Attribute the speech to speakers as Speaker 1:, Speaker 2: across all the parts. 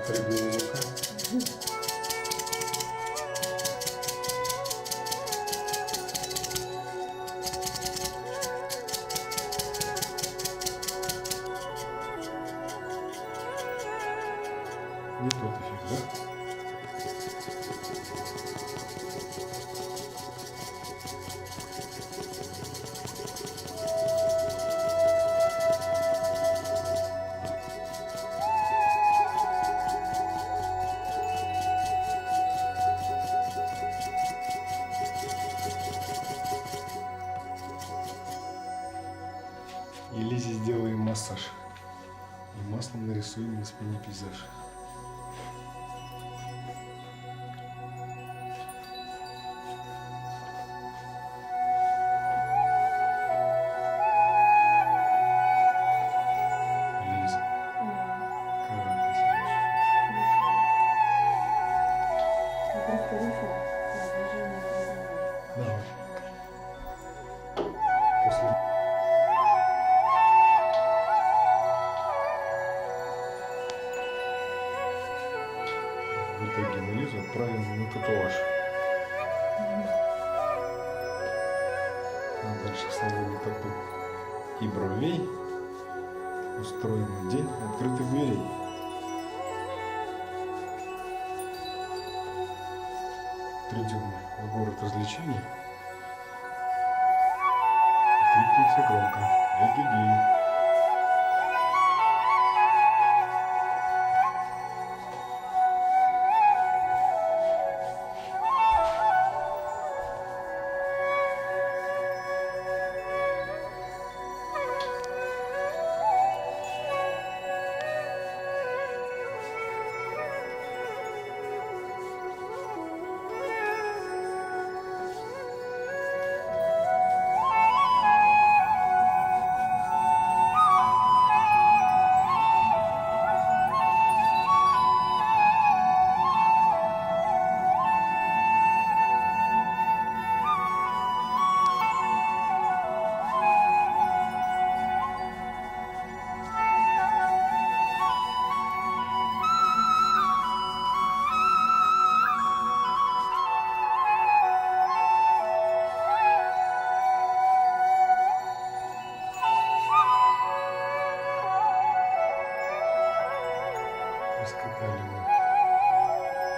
Speaker 1: Рыбья мука. Не тот эффект, да? И Лизе сделаем массаж. И маслом нарисуем на спине пейзаж. Лиза, как ты себя Давай. После... В итоге мы Лизу отправим на татуаж. А дальше в салоне тату и бровей устроим день открытых дверей. Придем в город развлечений. Крикнем все громко. Эгегей. Раскатали мы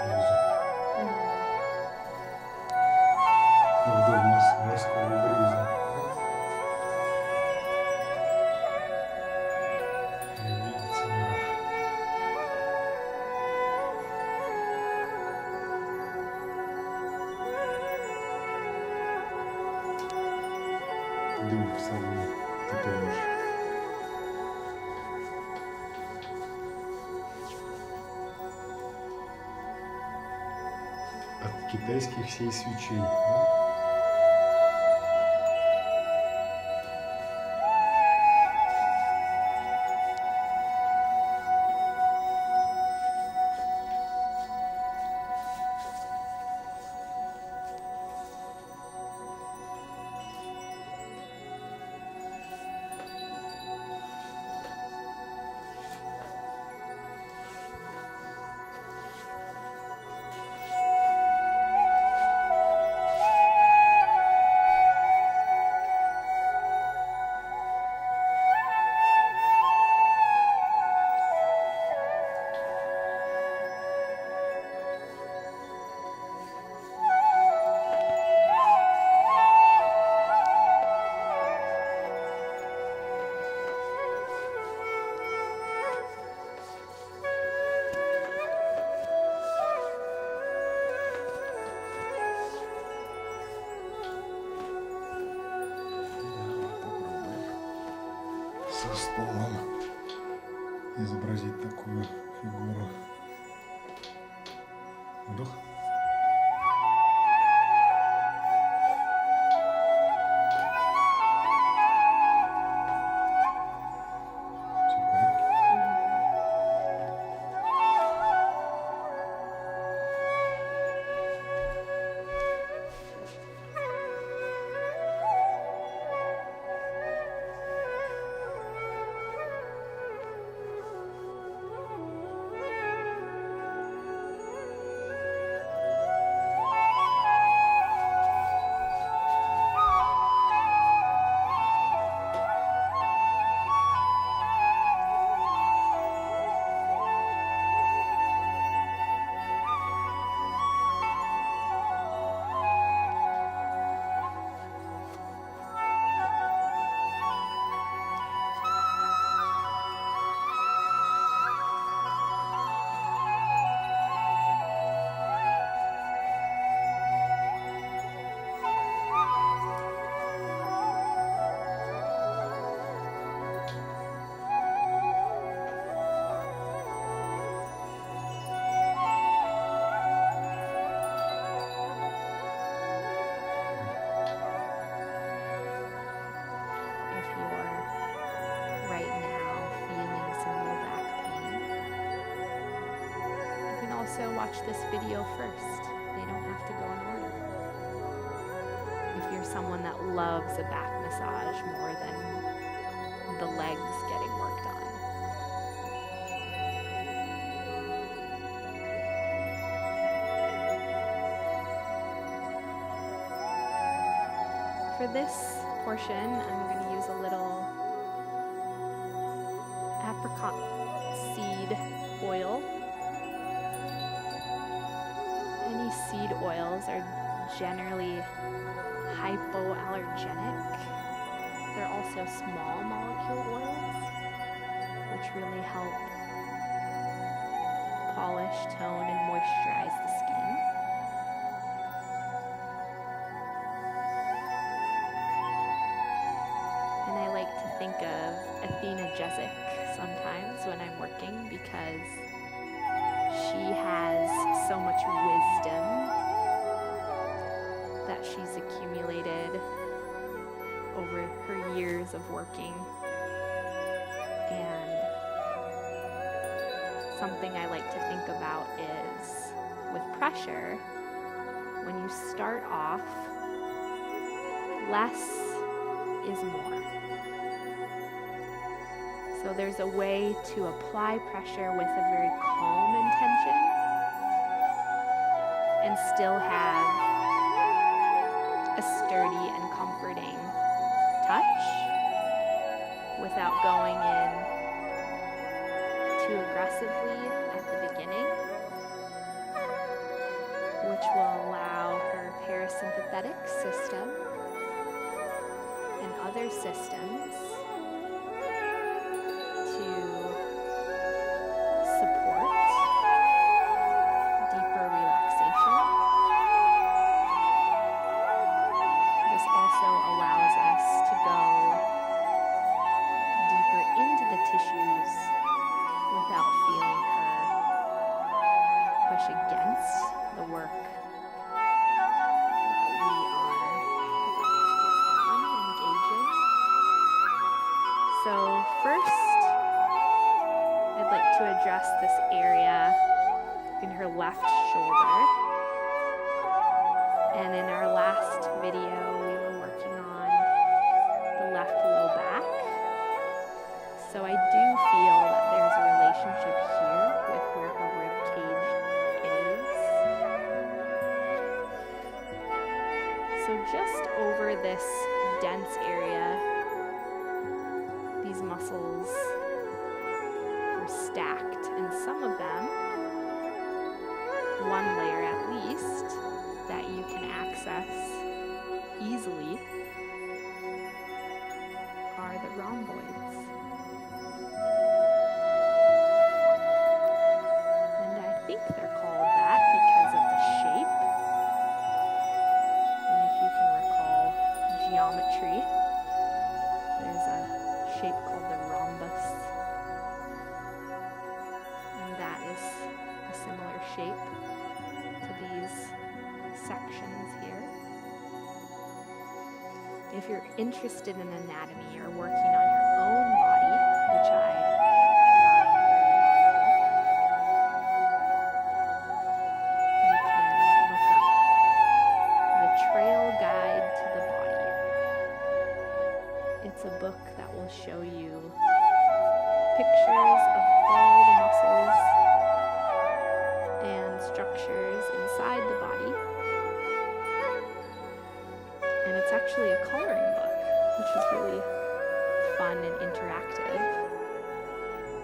Speaker 1: Лизу вдоль морского бриза. Не видится мираж. Дым в салоне татуаж. От китайских сей свечей. Да? Со столом изобразить такую фигуру. Вдох. Все в порядке?
Speaker 2: also watch this video first. They don't have to go in order. If you're someone that loves a back massage more than the legs getting worked on. For this portion, I'm going to use a little apricot seed oil. Any seed oils are generally hypoallergenic. They're also small molecule oils, which really help polish, tone, and moisturize the skin. And I like to think of Athena Jezik sometimes when I'm working because she has so much wisdom that she's accumulated over her years of working. And something I like to think about is with pressure, when you start off, less is more. So there's a way to apply pressure with a very calm intention and still have a sturdy and comforting touch without going in too aggressively at the beginning, which will allow her parasympathetic system and other systems to support deeper relaxation. This also allows us to go deeper into the tissues without feeling her push against the work that we are about to engage in. So first, I'd like to address this area in her left shoulder. And in our last video, we were working on the left low back. So I do feel that there's a relationship here with where her rib cage is. So just over this dense area, these muscles are stacked, and some of them, one layer at least, that you can access easily are the rhomboids. And I think they're called that because of the shape. And if you can recall geometry, there's a shape called the rhombus. And that is a similar shape to these sections here. If you're interested in anatomy or working on your own body, which I find very valuable, you can look up The Trail Guide to the Body. It's a book that will show you pictures of all the muscles and structures inside the body. And it's actually a coloring book, which is really fun and interactive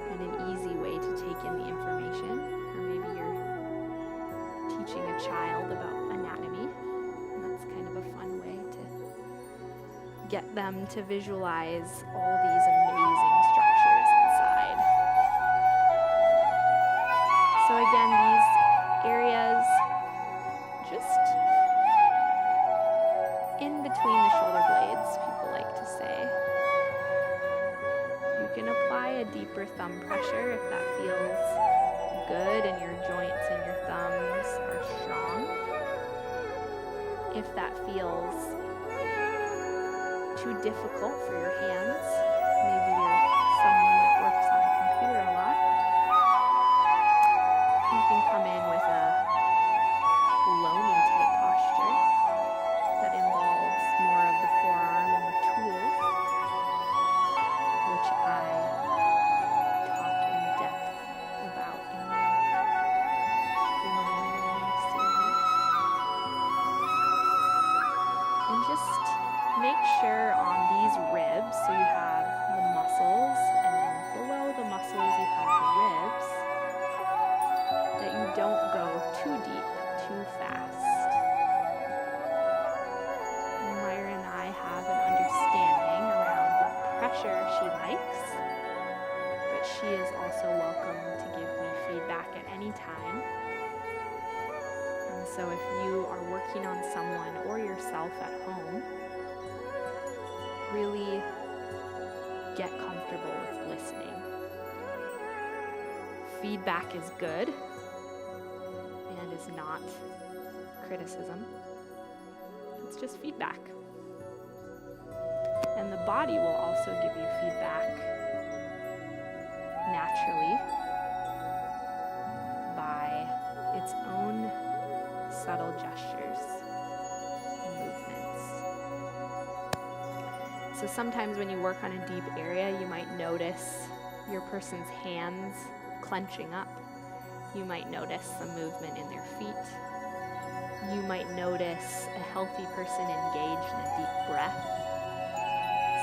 Speaker 2: and an easy way to take in the information. Or maybe you're teaching a child about anatomy, and that's kind of a fun way to get them to visualize all these amazing structures inside. So again, these areas just in between the shoulder blades, people like to say. You can apply a deeper thumb pressure if that feels good and your joints and your thumbs are strong. If that feels too difficult for your hands, maybe you're someone that works on a computer a lot, you can come in with a too deep, too fast. Myra and I have an understanding around what pressure she likes, but she is also welcome to give me feedback at any time. And so if you are working on someone or yourself at home, really get comfortable with listening. Feedback is good and is not criticism. It's just feedback. And the body will also give you feedback naturally by its own subtle gestures and movements. So sometimes when you work on a deep area, you might notice your person's hands clenching up. You might notice some movement in their feet. You might notice a healthy person engage in a deep breath,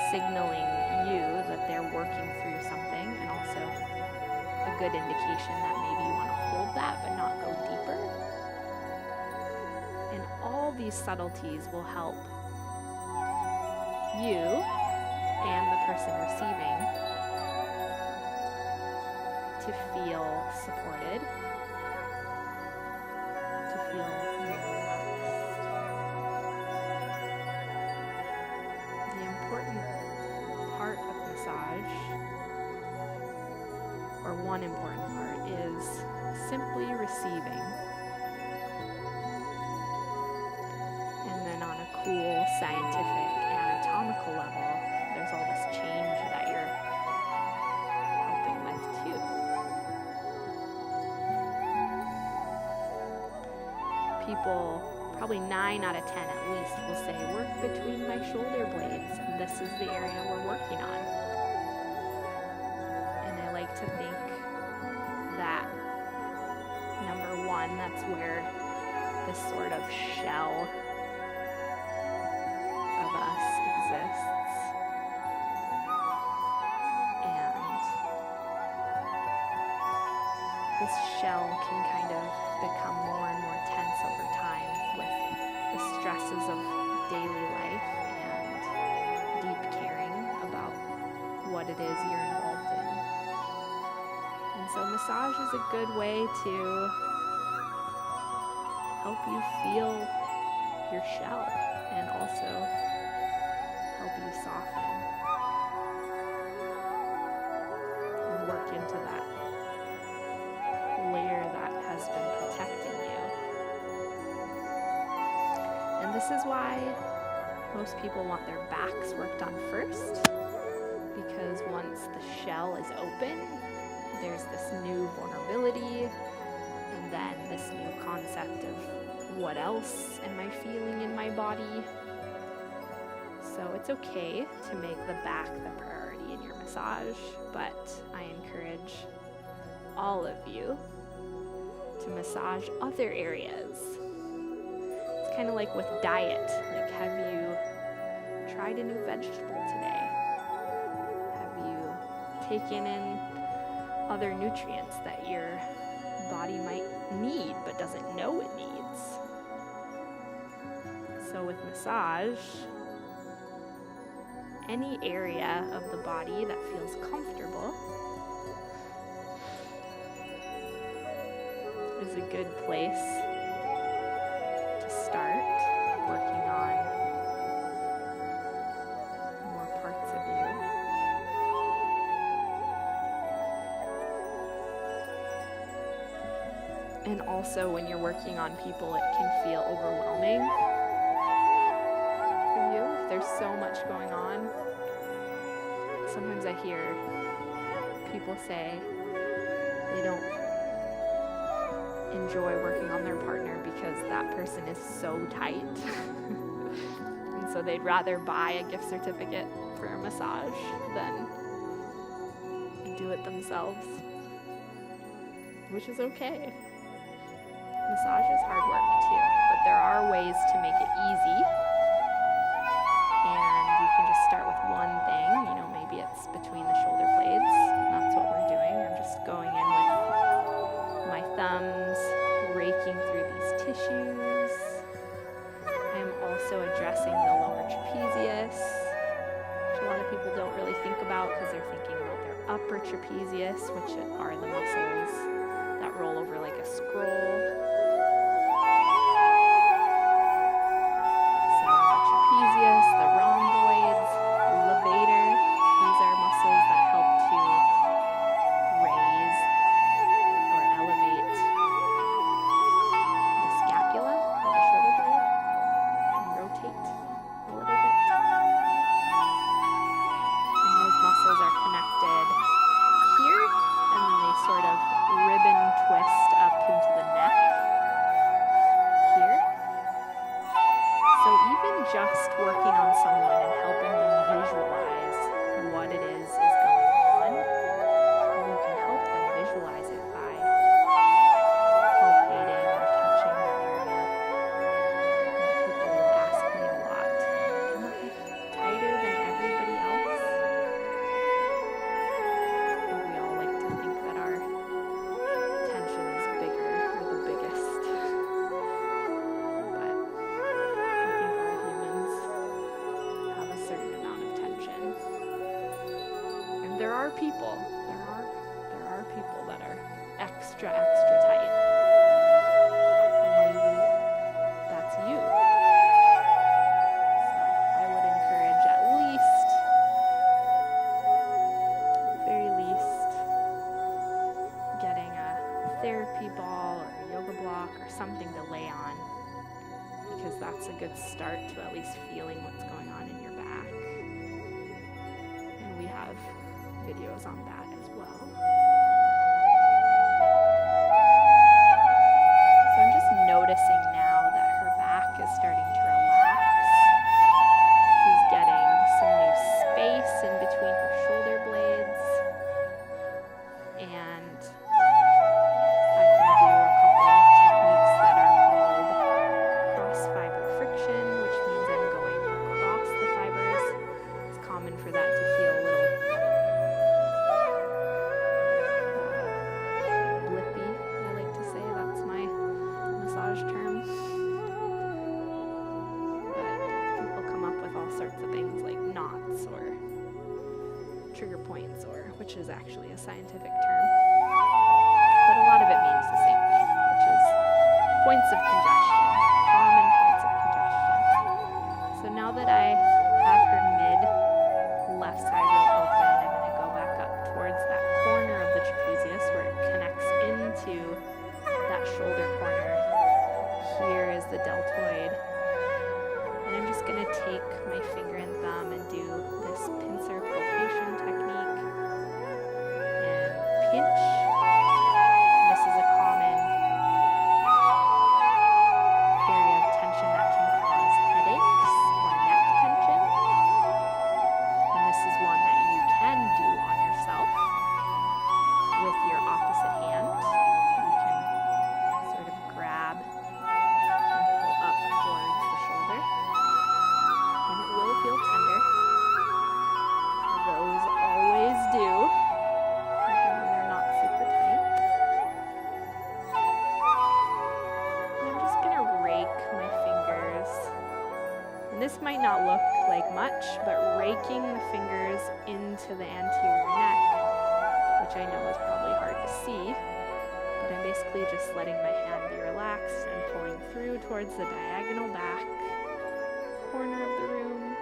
Speaker 2: signaling you that they're working through something, and also a good indication that maybe you want to hold that but not go deeper. And all these subtleties will help you and the person receiving to feel supported, to feel more relaxed. The important part of massage, or one important part, is simply receiving. And then on a cool scientific anatomical level, there's all this change that you're helping with too. People, probably 9 out of 10 at least, will say, work between my shoulder blades, and this is the area we're working on. And I like to think that, number one, that's where this sort of shell of us exists. And this shell can kind of become more and more tense over time with the stresses of daily life and deep caring about what it is you're involved in. And so massage is a good way to help you feel your shell and also help you soften and work into that layer that has been protecting you. And this is why most people want their backs worked on first, because once the shell is open, there's this new vulnerability, and then this new concept of what else am I feeling in my body? So it's okay to make the back the priority in your massage, but I encourage all of you to massage other areas. It's kind of like with diet. Like, have you tried a new vegetable today? Have you taken in other nutrients that your body might need but doesn't know it needs? So with massage, any area of the body that feels comfortable is a good place to start working on more parts of you. And also, when you're working on people, it can feel overwhelming for you if there's so much going on. Sometimes I hear people say they don't enjoy working on their partner because that person is so tight. And so they'd rather buy a gift certificate for a massage than do it themselves, which is okay. Massage is hard work too, but there are ways to make it easy. And you can just start with one thing, maybe it's between the shoulder blades, and that's what we're doing. I'm just going in with my thumbs, raking working through these tissues. I am also addressing the lower trapezius, which a lot of people don't really think about because they're thinking about their upper trapezius, which are the muscles that roll over like a scroll. So the trapezius, the rhomboids, levator, these are muscles that help to raise or elevate the scapula or the shoulder blade and rotate a little bit. And those muscles are connected here, and then they sort of ribbon twist up into the neck here. So even just working on someone and helping them visualize what it is going on, you can help them visualize it by palpating or touching their area. People will ask me a lot, am I tighter than everybody else? And we all like to think that our tension is bigger or the biggest. But I think all humans have a certain amount of tension. And there are people that are extra tight. And maybe that's you. So I would encourage at very least, getting a therapy ball or a yoga block or something to lay on, because that's a good start to at least feeling what's going on in your back. And we have videos on that as well. So I'm just noticing now that her back is starting to relax. She's getting some new space in between her shoulder blades. And I can do a couple of techniques that are called cross fiber friction, which means I'm going across the fibers. It's common for that to feel a little blippy, I like to say. That's my massage term. But people come up with all sorts of things like knots or trigger points, which is actually a scientific term. But a lot of it means the same thing, which is points of congestion, common points of congestion. So now that I have her mid left side real open, I'm going to go back up towards that corner of the trapezius where it connects into that shoulder corner. Here is the deltoid. And I'm just going to take my finger and thumb and do this pincer palpation technique and pinch. This is a common area of tension that can cause headaches or neck tension. And this is one that you can do on yourself with your opposite hand. You can sort of grab and pull up towards the shoulder. And it will feel tender. Those always do, even when they're not super tight. And I'm just going to rake my fingers. And this might not look like much, but raking the fingers into the anterior neck, which I know is probably hard to see, but I'm basically just letting my hand be relaxed and pulling through towards the diagonal back corner of the room,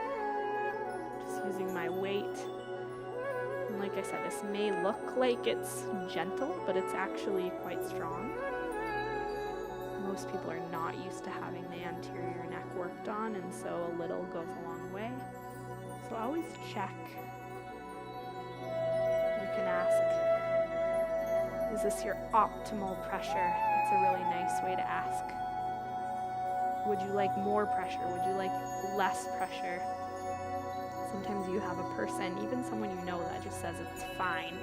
Speaker 2: just using my weight. And like I said, this may look like it's gentle, but it's actually quite strong. Most people are not used to having the anterior neck worked on, and so a little goes a long way. So always check. You can ask, is this your optimal pressure? It's a really nice way to ask. Would you like more pressure? Would you like less pressure? Sometimes you have a person, even someone you know, that just says it's fine.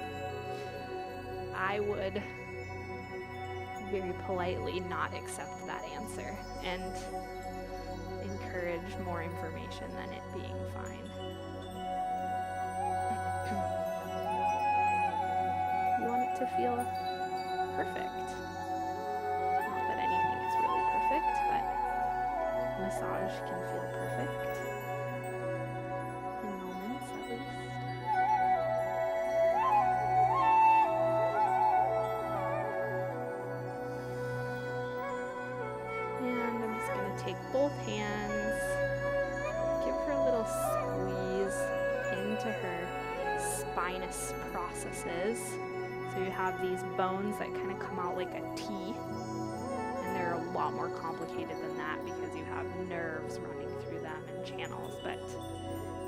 Speaker 2: I would very politely not accept that answer and encourage more information than it being fine. You want it to feel perfect. Not that anything massage can feel perfect. In moments, at least. And I'm just going to take both hands, give her a little squeeze into her spinous processes. So you have these bones that kind of come out like a T, and they're a lot more complicated than that because you have nerves running through them and channels. But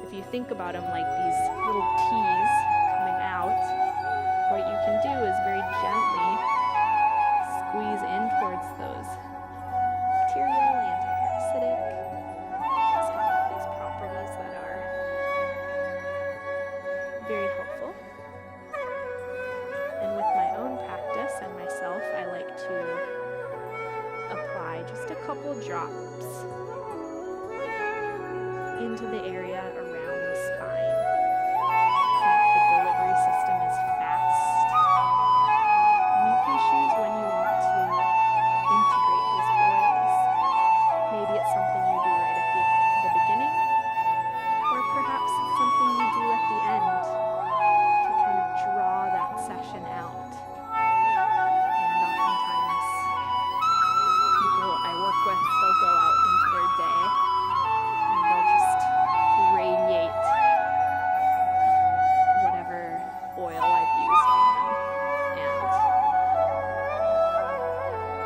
Speaker 2: if you think about them like these little T's coming out, what you can do is very gently squeeze in towards those bacterial, antiparasitic. It's got all these properties that are very helpful. And with my own practice and myself, I like to apply just a couple drops into the area around the spine. The delivery system is fast, and you can choose when you want to integrate these oils. Maybe it's something you do right at the beginning, or perhaps it's something you do at the end to kind of draw that session out. And oftentimes, people I work with, they'll go out into their day and they'll just radiate whatever oil I've used on them. And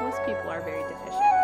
Speaker 2: most people are very deficient.